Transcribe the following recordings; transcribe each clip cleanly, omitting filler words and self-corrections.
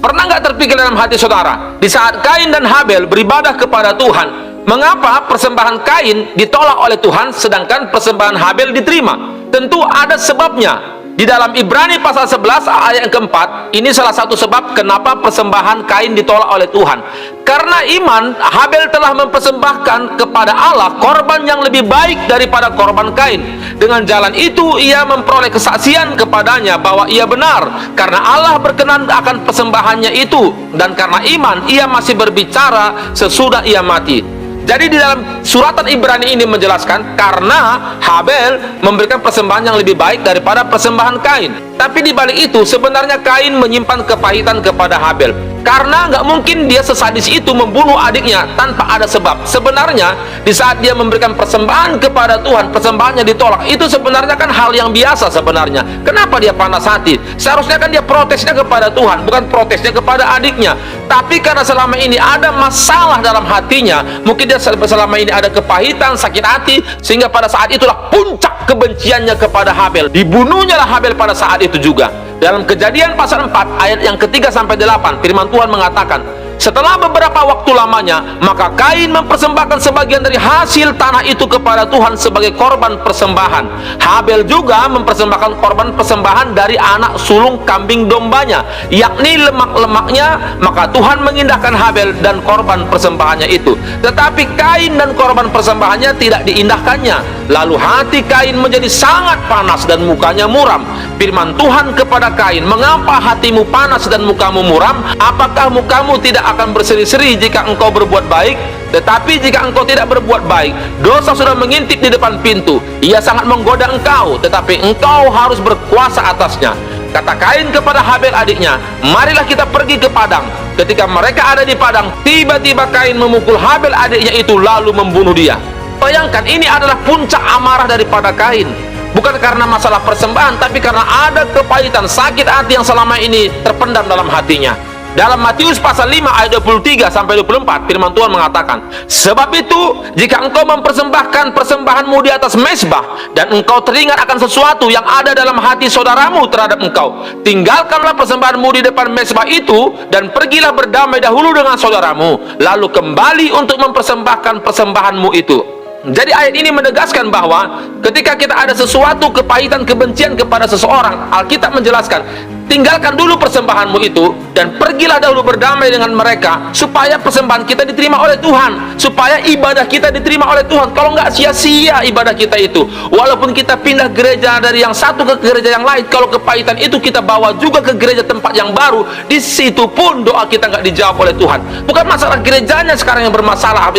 Pernah nggak terpikir dalam hati saudara, di saat Kain dan Habel beribadah kepada Tuhan, mengapa persembahan Kain ditolak oleh Tuhan sedangkan persembahan Habel diterima? Tentu ada sebabnya. Di dalam Ibrani pasal 11 ayat yang keempat, ini salah satu sebab kenapa persembahan Kain ditolak oleh Tuhan. Karena iman, Habel telah mempersembahkan kepada Allah korban yang lebih baik daripada korban Kain. Dengan jalan itu ia memperoleh kesaksian kepadanya bahwa ia benar, karena Allah berkenan akan persembahannya itu, dan karena iman ia masih berbicara sesudah ia mati. Jadi di dalam suratan Ibrani ini menjelaskan karena Habel memberikan persembahan yang lebih baik daripada persembahan Kain. Tapi di balik itu sebenarnya Kain menyimpan kepahitan kepada Habel. Karena nggak mungkin dia sesadis itu membunuh adiknya tanpa ada sebab. Sebenarnya di saat dia memberikan persembahan kepada Tuhan, persembahannya ditolak. Itu sebenarnya kan hal yang biasa sebenarnya. Kenapa dia panas hati? Seharusnya kan dia protesnya kepada Tuhan, bukan protesnya kepada adiknya. Tapi karena selama ini ada masalah dalam hatinya, mungkin dia selama ini ada kepahitan, sakit hati, sehingga pada saat itulah puncak kebenciannya kepada Habel. Dibunuhnya lah Habel pada saat itu juga. Dalam Kejadian pasal 4 ayat yang ke-3 sampai 8, firman Tuhan mengatakan, setelah beberapa waktu lamanya, maka Kain mempersembahkan sebagian dari hasil tanah itu kepada Tuhan sebagai korban persembahan. Habel juga mempersembahkan korban persembahan dari anak sulung kambing dombanya, yakni lemak-lemaknya. Maka Tuhan mengindahkan Habel dan korban persembahannya itu. Tetapi Kain dan korban persembahannya tidak diindahkannya. Lalu hati Kain menjadi sangat panas dan mukanya muram. Firman Tuhan kepada Kain, mengapa hatimu panas dan mukamu muram? Apakah mukamu tidak akan berseri-seri jika engkau berbuat baik? Tetapi jika engkau tidak berbuat baik, dosa sudah mengintip di depan pintu. Ia sangat menggoda engkau, tetapi engkau harus berkuasa atasnya. Kata Kain kepada Habel adiknya, marilah kita pergi ke padang. Ketika mereka ada di padang, tiba-tiba Kain memukul Habel adiknya itu lalu membunuh dia. Bayangkan, ini adalah puncak amarah daripada Kain. Bukan karena masalah persembahan, tapi karena ada kepahitan, sakit hati yang selama ini terpendam dalam hatinya. Dalam Matius pasal 5 ayat 23 sampai 24, firman Tuhan mengatakan, sebab itu jika engkau mempersembahkan persembahanmu di atas mezbah dan engkau teringat akan sesuatu yang ada dalam hati saudaramu terhadap engkau, tinggalkanlah persembahanmu di depan mezbah itu dan pergilah berdamai dahulu dengan saudaramu, lalu kembali untuk mempersembahkan persembahanmu itu. Jadi ayat ini menegaskan bahwa ketika kita ada sesuatu kepahitan, kebencian kepada seseorang, Alkitab menjelaskan, tinggalkan dulu persembahanmu itu dan pergilah dahulu berdamai dengan mereka, supaya persembahan kita diterima oleh Tuhan, supaya ibadah kita diterima oleh Tuhan. Kalau nggak, sia-sia ibadah kita itu. Walaupun kita pindah gereja dari yang satu ke gereja yang lain, kalau kepahitan itu kita bawa juga ke gereja tempat yang baru, di situ pun doa kita nggak dijawab oleh Tuhan. Bukan masalah gerejanya sekarang yang bermasalah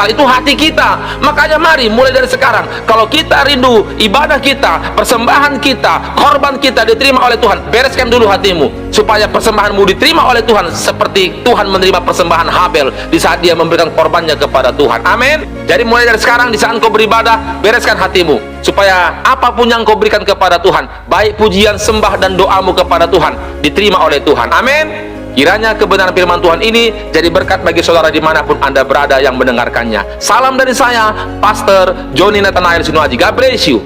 itu hati kita. Makanya mari mulai dari sekarang, kalau kita rindu ibadah kita, persembahan kita, korban kita diterima oleh Tuhan, bereskan dulu hatimu supaya persembahanmu diterima oleh Tuhan seperti Tuhan menerima persembahan Habel di saat dia memberikan korbannya kepada Tuhan. Amin. Jadi mulai dari sekarang di saat engkau beribadah, bereskan hatimu supaya apapun yang engkau berikan kepada Tuhan, baik pujian, sembah dan doamu kepada Tuhan, diterima oleh Tuhan. Amin. Kiranya kebenaran firman Tuhan ini jadi berkat bagi saudara dimanapun Anda berada yang mendengarkannya. Salam dari saya, Pastor Joni Nathanael Sinuaji. God bless you.